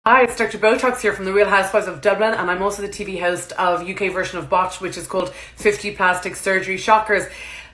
Hi, it's Dr. BOTOX here from the Real Housewives of Dublin, and I'm also the TV host of UK version of BOTOX, which is called 50 Plastic Surgery Shockers.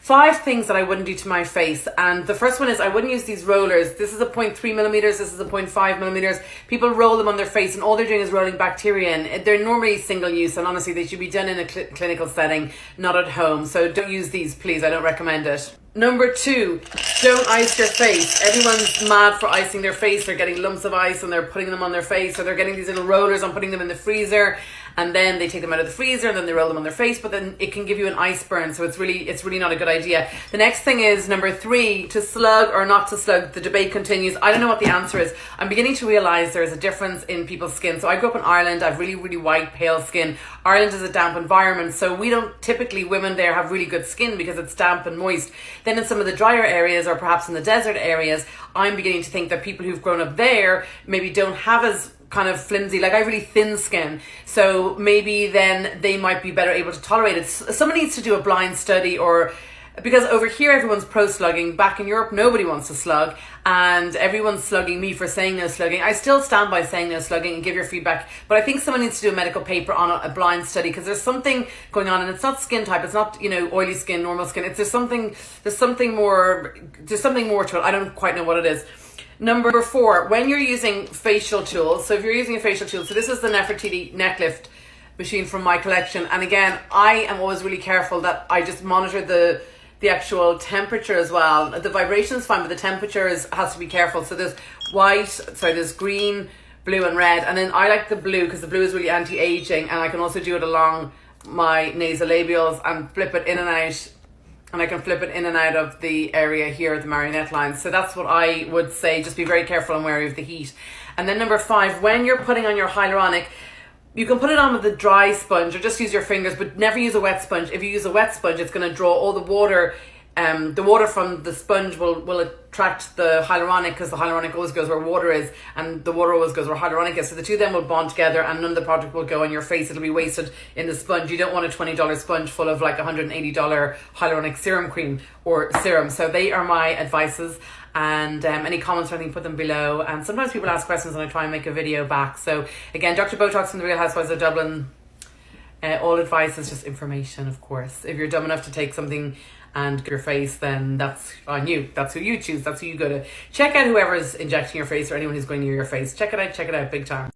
5 things that I wouldn't do to my face, and the first one is I wouldn't use these rollers. This is a 0.3 millimeters, this is a 0.5 millimeters. People roll them on their face and all they're doing is rolling bacteria in. They're normally single use, and honestly they should be done in a clinical setting, not at home. So don't use these, please. I don't recommend it. Number 2, don't ice your face. Everyone's mad for icing their face. They're getting lumps of ice and they're putting them on their face, or they're getting these little rollers and putting them in the freezer, and then they take them out of the freezer and then they roll them on their face, but then it can give you an ice burn, so it's really not a good idea. The next thing is number 3, to slug or not to slug. The debate continues. I don't know what the answer is. I'm beginning to realize there is a difference in people's skin. So I grew up in Ireland. I have really white, pale skin. Ireland is a damp environment, so we don't typically, women there have really good skin because it's damp and moist. Then in some of the drier areas, or perhaps in the desert areas, I'm beginning to think that people who've grown up there maybe don't have as kind of flimsy, like I have really thin skin, so maybe then they might be better able to tolerate it. Someone needs to do a blind study, or because over here everyone's pro slugging. Back in Europe nobody wants to slug, and everyone's slugging me for saying no slugging. I still stand by saying no slugging and give your feedback, but I think someone needs to do a medical paper on a blind study, because there's something going on, and it's not skin type, it's not, oily skin, normal skin. There's something more to it. I don't quite know what it is. Number 4, when you're using facial tools, so if you're using a facial tool, so this is the Nefertiti neck lift machine from my collection, and again, I am always really careful that I just monitor the actual temperature as well. The vibration is fine, but the temperature has to be careful. So there's green, blue and red, and then I like the blue because the blue is really anti-aging, and I can also do it along my nasolabials and flip it in and out. And I can flip it in and out of the area here at the marionette line. So that's what I would say. Just be very careful and wary of the heat. And then number 5, when you're putting on your hyaluronic, you can put it on with a dry sponge or just use your fingers, but never use a wet sponge. If you use a wet sponge, it's going to draw all the water. The water from the sponge will attract the hyaluronic, because the hyaluronic always goes where water is, and the water always goes where hyaluronic is. So the two then will bond together, and none of the product will go on your face. It'll be wasted in the sponge. You don't want a $20 sponge full of like $180 hyaluronic serum cream or serum. So they are my advices, and any comments or anything, put them below. And sometimes people ask questions and I try and make a video back. So again, Dr. BOTOX from the Real Housewives of Dublin. All advice is just information, of course. If you're dumb enough to take something and your face, then that's on you. That's who you choose. That's who you go to. Check out whoever's injecting your face, or anyone who's going near your face. Check it out big time.